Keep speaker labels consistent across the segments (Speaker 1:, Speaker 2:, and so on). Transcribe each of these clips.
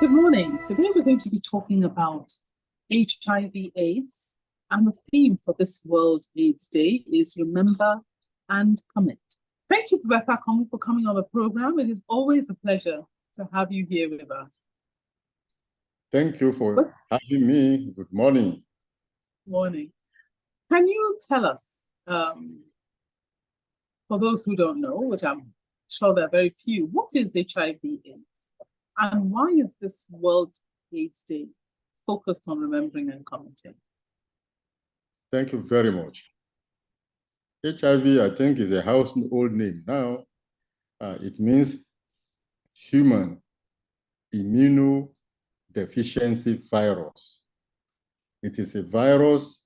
Speaker 1: Good morning. Today we're going to be talking about HIV/AIDS, and the theme for this World AIDS Day is Remember and Commit. Thank you, Professor Kong, for coming on the program. It is always a pleasure to have you here with us.
Speaker 2: Thank you for having me. Good morning.
Speaker 1: Morning. Can you tell us, for those who don't know, which I'm sure there are very few, what is HIV/AIDS? And why is this World AIDS Day focused on remembering and committing?
Speaker 2: Thank you very much. HIV, I think, is a household name now. It means human immunodeficiency virus. It is a virus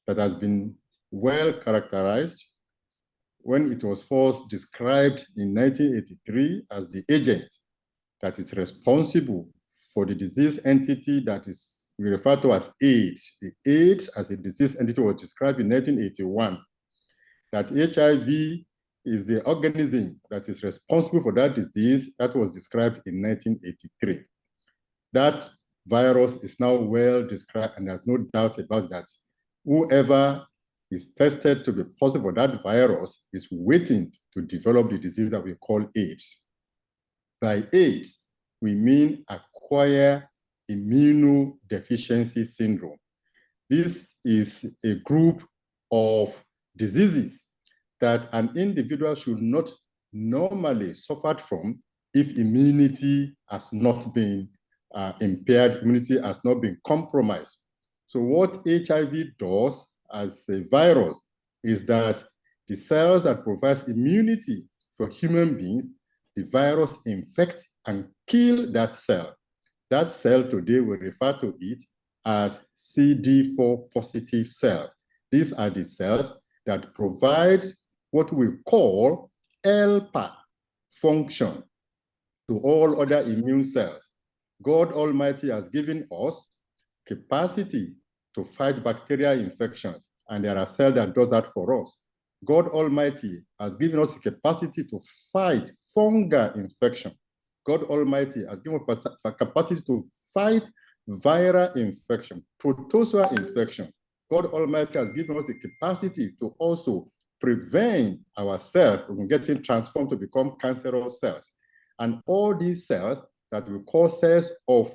Speaker 2: that has been well characterized when it was first described in 1983 as the agent that is responsible for the disease entity that is we refer to as AIDS. The AIDS as a disease entity was described in 1981. That HIV is the organism that is responsible for that disease that was described in 1983. That virus is now well described, and there's no doubt about that. Whoever is tested to be positive for that virus is waiting to develop the disease that we call AIDS. By AIDS, we mean acquired immunodeficiency syndrome. This is a group of diseases that an individual should not normally suffer from if immunity has not been impaired, immunity has not been compromised. So what HIV does as a virus is that the cells that provide immunity for human beings, the virus infects and kills that cell. That cell today we refer to it as CD4 positive cell. These are the cells that provide what we call helper function to all other immune cells. God Almighty has given us capacity to fight bacterial infections, and there are cells that do that for us. God Almighty has given us the capacity to fight fungal infection. God Almighty has given us a capacity to fight viral infection, protozoal infection. God Almighty has given us the capacity to also prevent ourselves from getting transformed to become cancerous cells. And all these cells that we call cells of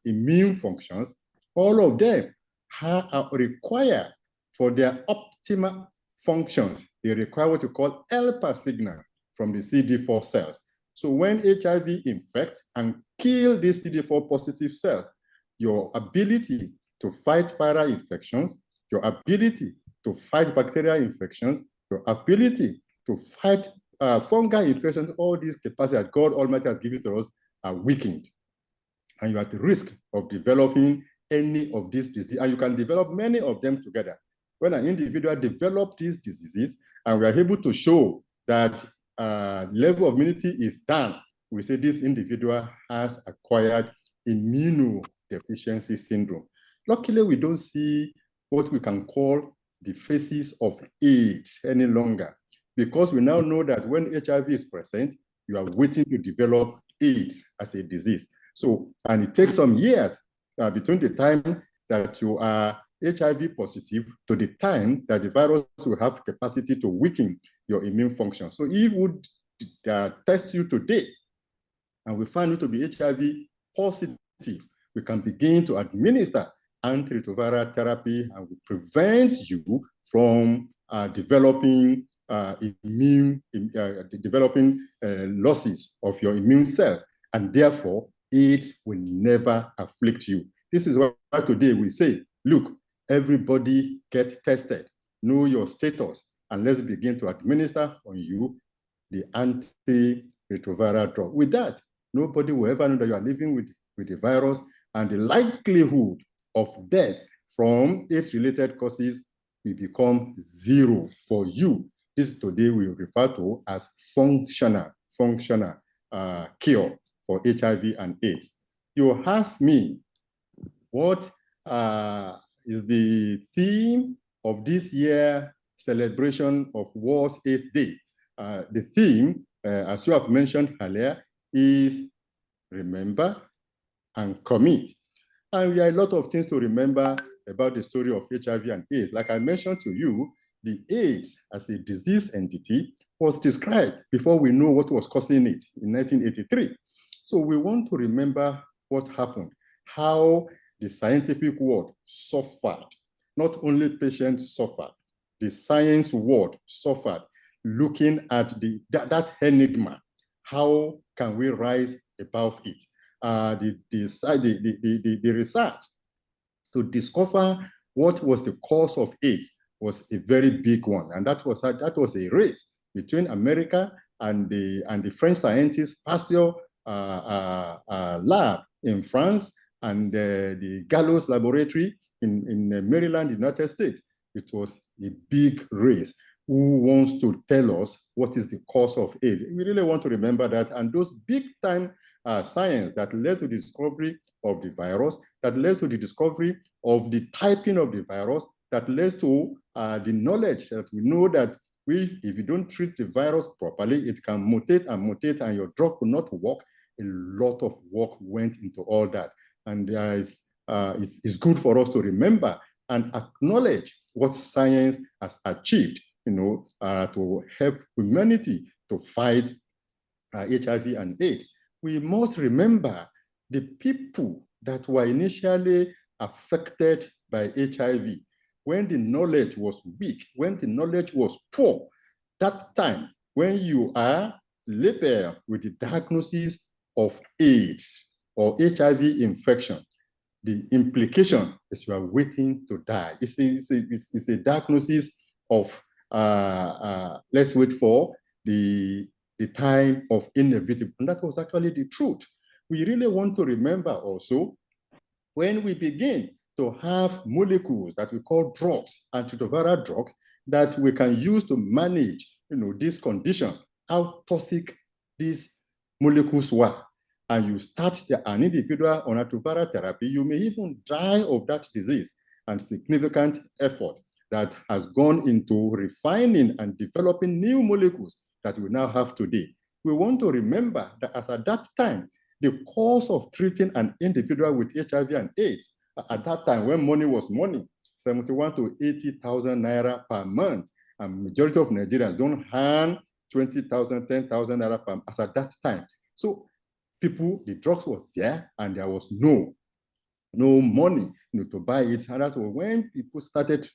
Speaker 2: immune functions, all of them are required for their optimal functions. They require what we call helper signal from the CD4 cells. So when HIV infects and kills these CD4 positive cells, your ability to fight viral infections, your ability to fight bacterial infections, your ability to fight fungal infections, all these capacities that God Almighty has given to us are weakened. And you're at the risk of developing any of these diseases, and you can develop many of them together. When an individual develops these diseases, and we are able to show that level of immunity is down, we say this individual has acquired immunodeficiency syndrome. Luckily, we don't see what we can call the phases of AIDS any longer, because we now know that when HIV is present, you are waiting to develop AIDS as a disease. So, and it takes some years between the time that you are HIV positive to the time that the virus will have capacity to weaken your immune function. So if we test you today and we find you to be HIV positive, we can begin to administer antiretroviral therapy and we prevent you from developing losses of your immune cells, and therefore AIDS will never afflict you. This is why today we say, look, everybody get tested, know your status, and let's begin to administer on you the antiretroviral drug. With that, nobody will ever know that you are living with the virus, and the likelihood of death from AIDS-related causes will become zero for you. This today we refer to as functional cure for HIV and AIDS. You ask me, what is the theme of this year celebration of World AIDS Day? The theme, as you have mentioned earlier, is remember and commit. And there are a lot of things to remember about the story of HIV and AIDS. Like I mentioned to you, the AIDS as a disease entity was described before we know what was causing it in 1983. So we want to remember what happened, how the scientific world suffered. Not only patients suffered, the science world suffered, looking at that enigma. How can we rise above it? The research to discover what was the cause of AIDS was a very big one, and that was a race between America and the French scientist Pasteur lab in France and the Gallows laboratory in Maryland, United States. It was a big race. Who wants to tell us what is the cause of AIDS? We really want to remember that, and those big time science that led to the discovery of the virus, that led to the discovery of the typing of the virus, that leads to the knowledge that we know that if you don't treat the virus properly, it can mutate and your drug will not work. A lot of work went into all that. And it's good for us to remember and acknowledge what science has achieved, to help humanity to fight HIV and AIDS. We must remember the people that were initially affected by HIV when the knowledge was weak, when the knowledge was poor. That time, when you are labeled with the diagnosis of AIDS or HIV infection, the implication is you are waiting to die. It's a diagnosis of let's wait for the time of inevitable. And that was actually the truth. We really want to remember also when we begin to have molecules that we call drugs, antiretroviral drugs, that we can use to manage this condition, how toxic these molecules were. And you start an individual on antiretroviral therapy, you may even die of that disease, and significant effort that has gone into refining and developing new molecules that we now have today. We want to remember that as at that time, the cost of treating an individual with HIV and AIDS, at that time when money was money, 71 to 80,000 naira per month, and majority of Nigerians don't earn 20,000, 10,000 naira per month as at that time. So people, the drugs was there and there was no money to buy it. And that's when people started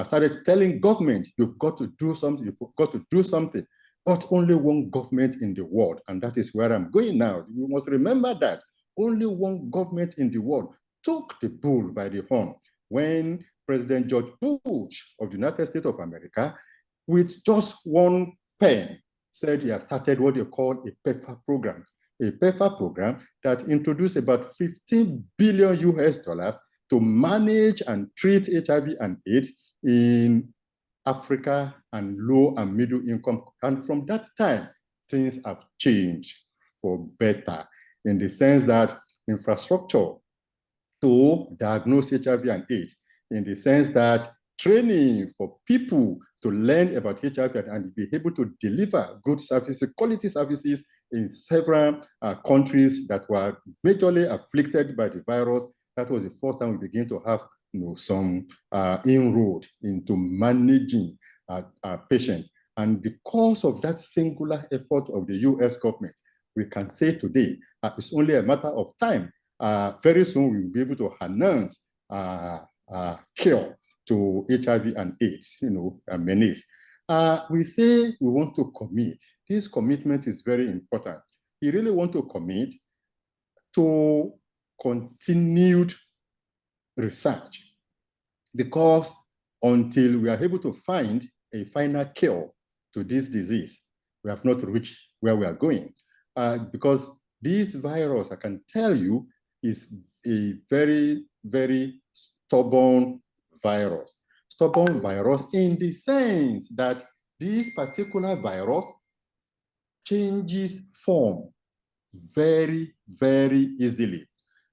Speaker 2: started telling government, you've got to do something, you've got to do something. But only one government in the world, and that is where I'm going now. You must remember that only one government in the world took the bull by the horn when President George Bush of the United States of America, with just one pen, said he has started what they call a PEPFAR program. A PEPFAR program that introduced about 15 billion US dollars to manage and treat HIV and AIDS in Africa and low and middle income. And from that time, things have changed for better in the sense that infrastructure to diagnose HIV and AIDS, in the sense that training for people to learn about HIV and be able to deliver good services, quality services in several countries that were majorly afflicted by the virus. That was the first time we began to have some inroad into managing patients. And because of that singular effort of the US government, we can say today it's only a matter of time. Very soon we will be able to announce cure to HIV and AIDS, menace. We say we want to commit. This commitment is very important. We really want to commit to continued research, because until we are able to find a final cure to this disease, we have not reached where we are going. Because this virus, I can tell you, is a very, very stubborn virus. Stubborn virus in the sense that this particular virus changes form very, very easily.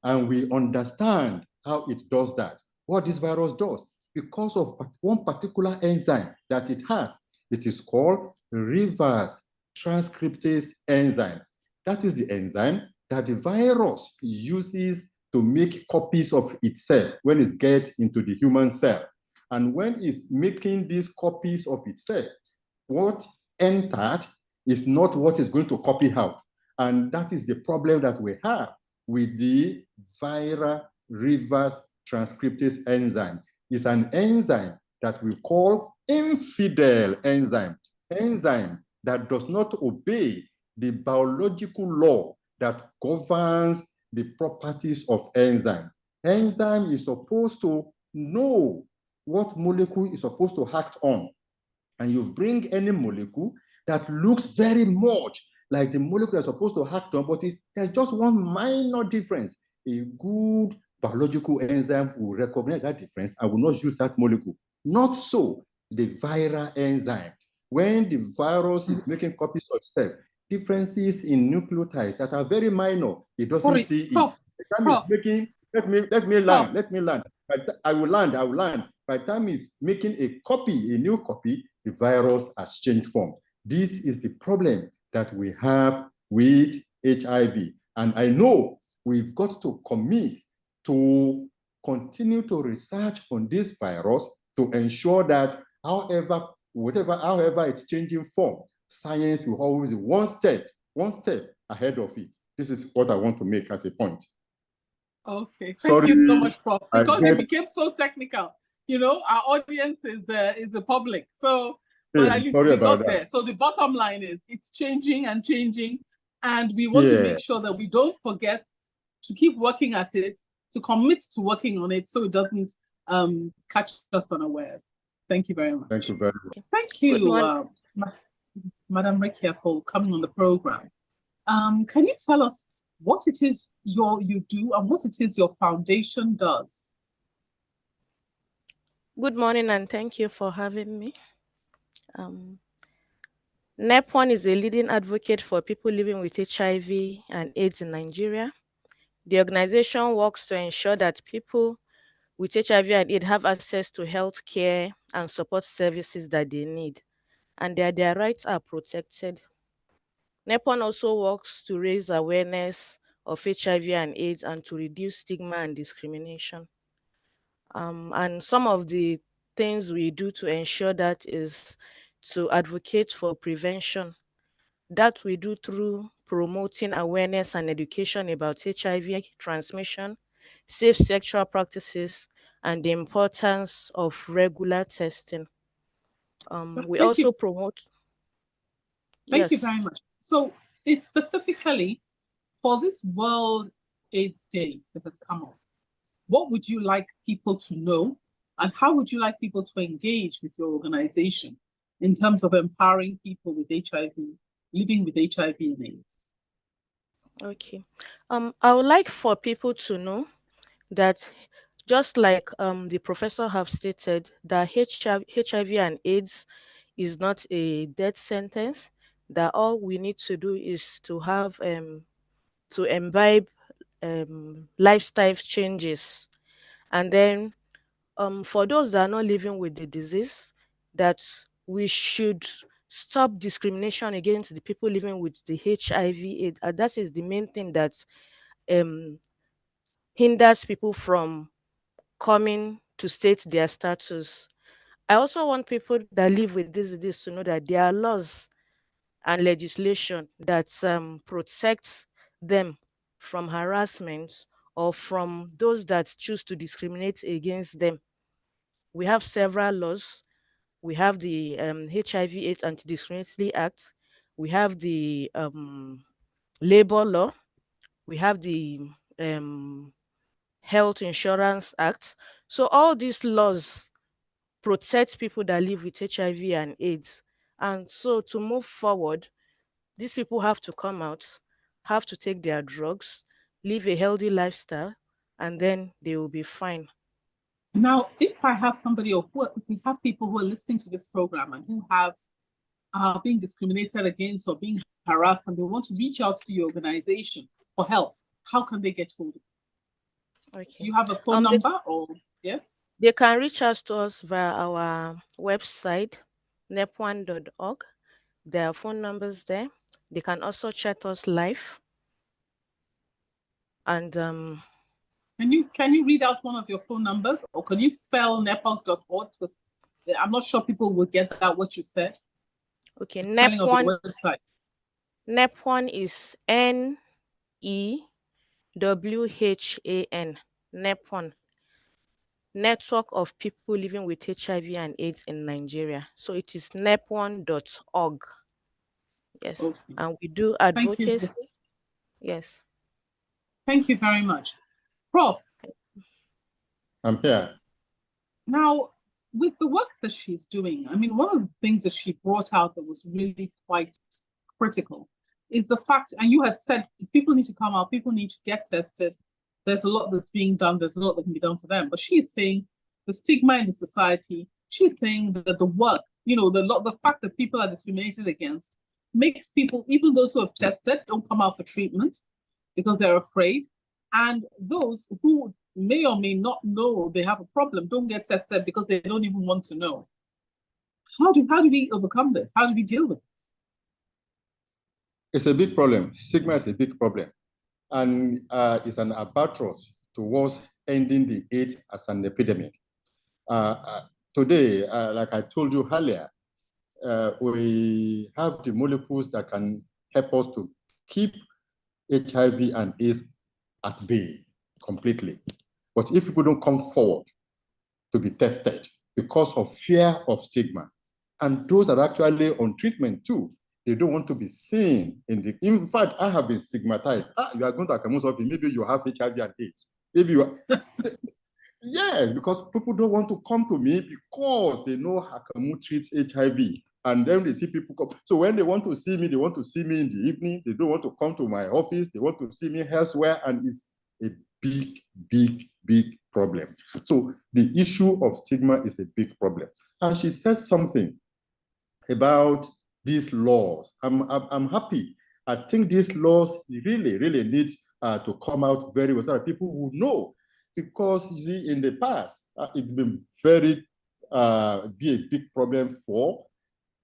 Speaker 2: And we understand how it does that, what this virus does, because of one particular enzyme that it has. It is called reverse transcriptase enzyme. That is the enzyme that the virus uses to make copies of itself when it gets into the human cell. And when it's making these copies of itself, what entered is not what is going to copy out. And that is the problem that we have with the viral reverse transcriptase enzyme. It's an enzyme that we call infidel enzyme that does not obey the biological law that governs the properties of enzyme. Enzyme is supposed to know what molecule is supposed to act on. And you bring any molecule that looks very much like the molecule that's supposed to act on, but there's just one minor difference. A good biological enzyme will recognize that difference and will not use that molecule. Not so the viral enzyme. When the virus is making copies of itself, differences in nucleotides that are very minor, it doesn't see it. The time it's making, let me land. I will land. By the time it's making a new copy, the virus has changed form. This is the problem that we have with HIV. And I know we've got to commit to continue to research on this virus to ensure that however it's changing form, science will always be one step ahead of it. This is what I want to make as a point.
Speaker 1: Okay, thank you so much, Prof. Because you became so technical. You know, our audience is the public. So, but at least we got there. So the bottom line is it's changing and changing. And we want to make sure that we don't forget to keep working at it, to commit to working on it so it doesn't catch us unawares. Thank you very much.
Speaker 2: Thank you very much.
Speaker 1: Thank you, Madam Rekia, for coming on the program. Can you tell us what it is you do and what it is your foundation does?
Speaker 3: Good morning and thank you for having me. NEP1 is a leading advocate for people living with HIV and AIDS in Nigeria. The organization works to ensure that people with HIV and AIDS have access to health care and support services that they need, and their rights are protected. NEP1 also works to raise awareness of HIV and AIDS and to reduce stigma and discrimination. And some of the things we do to ensure that is to advocate for prevention. That we do through promoting awareness and education about HIV transmission, safe sexual practices, and the importance of regular testing. We also promote.
Speaker 1: Thank you very much. So, specifically for this World AIDS Day that has come up, what would you like people to know, and how would you like people to engage with your organization in terms of empowering people with HIV, living with HIV and AIDS?
Speaker 3: Okay. I would like for people to know that just like the professor have stated, that HIV and AIDS is not a death sentence, that all we need to do is to have to imbibe lifestyle changes. And then for those that are not living with the disease, that we should stop discrimination against the people living with the HIV/AIDS. That is the main thing that hinders people from coming to state their status. I also want people that live with this disease to know that there are laws and legislation that protects them from harassment or from those that choose to discriminate against them. We have several laws. We have the HIV/AIDS Anti-Discriminatory Act. We have the labor law. We have the Health Insurance Act. So all these laws protect people that live with HIV and AIDS. And so to move forward, these people have to come out, have to take their drugs, live a healthy lifestyle, and then they will be fine.
Speaker 1: Now, if I have somebody, or we have people who are listening to this program and who have been discriminated against or being harassed, and they want to reach out to your organization for help, how can they get hold of you? Okay. Do you have a phone number or yes?
Speaker 3: They can reach us to us via our website, nep1.org. There are phone numbers there. They can also chat us live. And
Speaker 1: can you read out one of your phone numbers, or can you spell nepal.org? Because I'm not sure people will get that what you said.
Speaker 3: Okay,
Speaker 1: the spelling of your website.
Speaker 3: NEPWHAN is NEWHAN. NEPWHAN. Network of People Living with HIV and AIDS in Nigeria. So it is nepwhan.org. Yes. Okay. And we do advocacy. Yes.
Speaker 1: Thank you very much. Prof.
Speaker 2: I'm here.
Speaker 1: Now, with the work that she's doing, I mean, one of the things that she brought out that was really quite critical is the fact, and you had said, people need to come out, people need to get tested. There's a lot that's being done, there's a lot that can be done for them. But she's saying the stigma in the society, she's saying that the work, the fact that people are discriminated against makes people, even those who have tested, don't come out for treatment because they're afraid. And those who may or may not know they have a problem don't get tested because they don't even want to know. How do we overcome this? How do we deal with this?
Speaker 2: It's a big problem. Stigma is a big problem. And it's an albatross towards ending the AIDS as an epidemic. Today, like I told you earlier, we have the molecules that can help us to keep HIV and AIDS at bay completely. But if people don't come forward to be tested because of fear of stigma, and those that are actually on treatment too, they don't want to be seen in fact, I have been stigmatized. You are going to Akamu's office, maybe you have HIV and AIDS. Maybe you are. Yes, because people don't want to come to me because they know Akamu treats HIV. And then they see people come. So when they want to see me, they want to see me in the evening. They don't want to come to my office. They want to see me elsewhere. And it's a big, big, big problem. So the issue of stigma is a big problem. And she said something about these laws. I'm happy. I think these laws really, really need to come out very well so that people will know. Because you see, in the past, it's been be a big problem for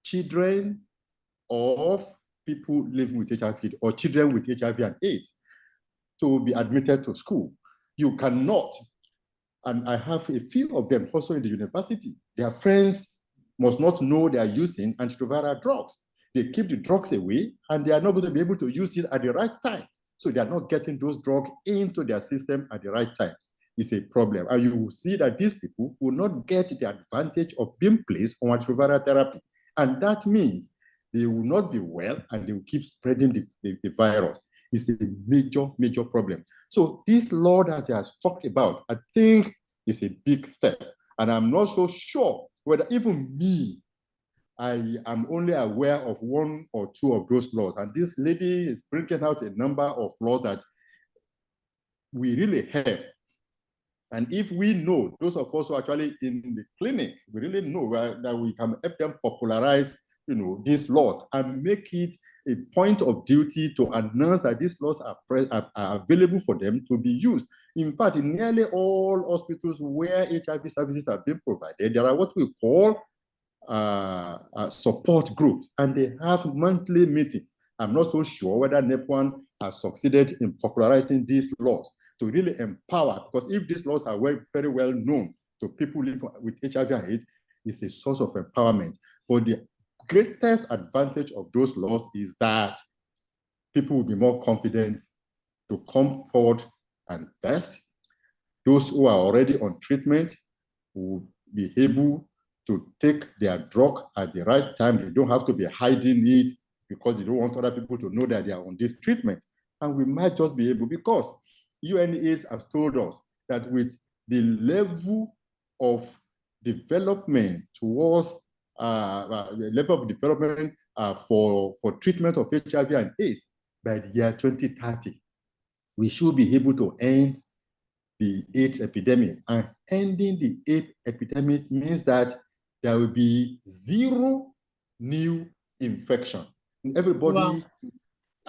Speaker 2: children of people living with HIV or children with HIV and AIDS to be admitted to school. You cannot, and I have a few of them also in the university. Their friends must not know they are using antiretroviral drugs. They keep the drugs away and they are not going to be able to use it at the right time. So they are not getting those drugs into their system at the right time. It's a problem. And you will see that these people will not get the advantage of being placed on antiretroviral therapy. And that means they will not be well and they will keep spreading the virus. It's a major, major problem. So this law that he has talked about, I think is a big step. And I'm not so sure whether even me, I am only aware of one or two of those laws. And this lady is bringing out a number of laws that we really have. And if we know, those of us who are actually in the clinic, we really know that we can help them popularize, these laws and make it a point of duty to announce that these laws are available for them to be used. In fact, in nearly all hospitals where HIV services are being provided, there are what we call support groups, and they have monthly meetings. I'm not so sure whether NEPWHAN has succeeded in popularizing these laws to really empower, because if these laws are very well known to people living with HIV and AIDS, it's a source of empowerment. But the greatest advantage of those laws is that people will be more confident to come forward and test. Those who are already on treatment will be able to take their drug at the right time. They don't have to be hiding it because they don't want other people to know that they are on this treatment. And we might just be able, because UNAIDS has told us that with the level of development towards the level of development for treatment of HIV and AIDS by the year 2030, we should be able to end the AIDS epidemic. And ending the AIDS epidemic means that there will be zero new infection. And everybody,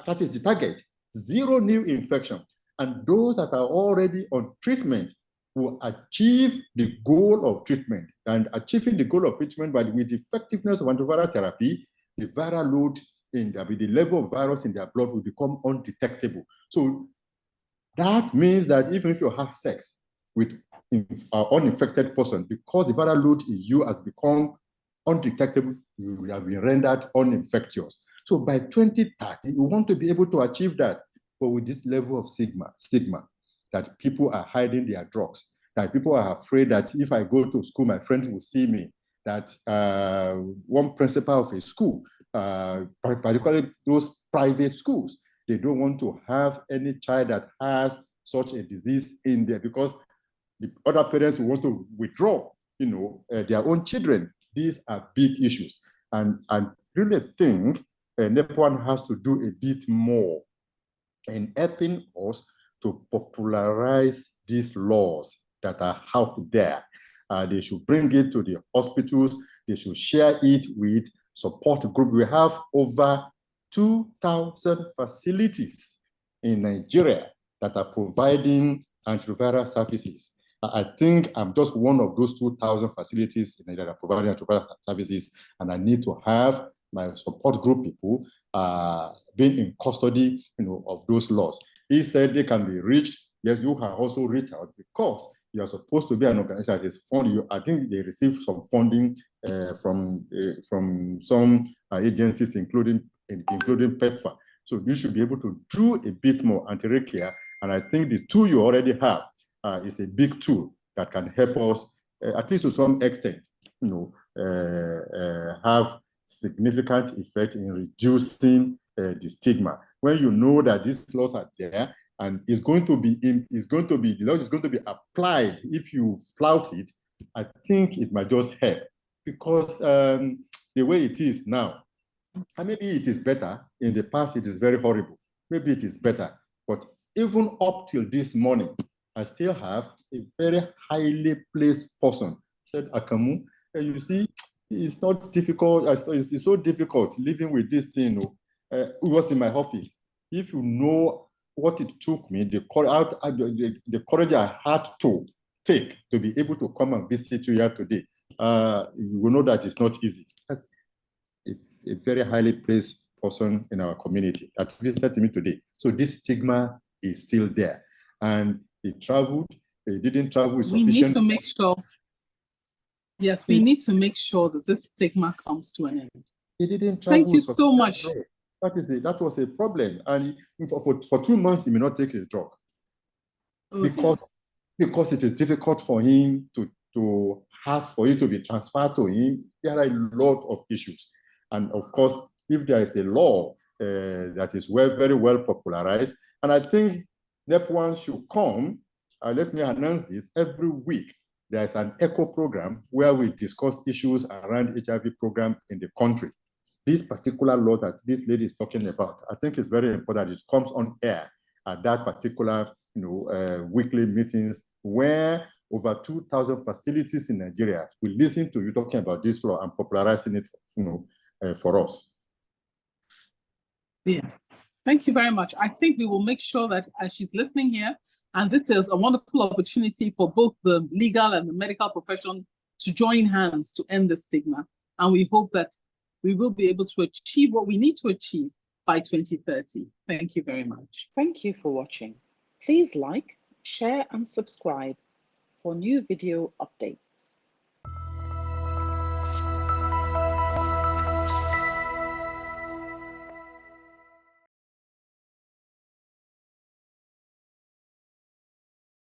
Speaker 2: that is the target, zero new infection. And those that are already on treatment will achieve the goal of treatment. And achieving the goal of treatment with the effectiveness of antiviral therapy, the viral load the level of virus in their blood will become undetectable. So that means that even if you have sex with an uninfected person, because the viral load in you has become undetectable, you will have been rendered uninfectious. So by 2030, we want to be able to achieve that. But with this level of stigma, that people are hiding their drugs, that people are afraid that if I go to school, my friends will see me, that one principal of a school, particularly those private schools, they don't want to have any child that has such a disease in there because the other parents will want to withdraw, their own children. These are big issues. And I really think NEP1 has to do a bit more in helping us to popularize these laws that are out there. They should bring it to the hospitals. They should share it with support group. We have over 2,000 facilities in Nigeria that are providing antiviral services. I think I'm just one of those 2,000 facilities in Nigeria that are providing antiviral services, and I need to have my support group people being in custody, of those laws. He said they can be reached. Yes, you can also reach out because you are supposed to be an organization that is funded. I think they receive some funding from some agencies, including PEPFAR. So you should be able to do a bit more anti-care. And I think the tool you already have is a big tool that can help us, at least to some extent, have significant effect in reducing the stigma. When you know that these laws are there and the law is going to be applied if you flout it, I think it might just help because the way it is now, and maybe it is better. In the past, it is very horrible. Maybe it is better. But even up till this morning, I still have a very highly placed person said, Akamu, you see, it's not difficult. It's so difficult living with this thing. It was in my office. If you know what it took me, the courage I had to take to be able to come and visit you here today, you will know that it's not easy. That's a very highly placed person in our community that visited me today. So this stigma is still there. And he traveled, he didn't travel with sufficient.
Speaker 1: We need to make sure. Yes, we need to make sure that this stigma comes to an end.
Speaker 2: He didn't travel.
Speaker 1: Thank you so much.
Speaker 2: That was a problem. And for 2 months, he may not take his drug. Because it is difficult for him to ask for you to be transferred to him. There are a lot of issues. And of course, if there is a law that is very well popularized, and I think NEP1 should come, let me announce this, every week, there's an ECHO program where we discuss issues around HIV program in the country. This particular law that this lady is talking about, I think is very important. It comes on air at that particular weekly meetings where over 2,000 facilities in Nigeria will listen to you talking about this law and popularizing it for us.
Speaker 1: Yes, thank you very much. I think we will make sure that as she's listening here, and this is a wonderful opportunity for both the legal and the medical profession to join hands to end the stigma. And we hope that we will be able to achieve what we need to achieve by 2030. Thank you very much.
Speaker 4: Thank you for watching. Please like, share, and subscribe for new video updates.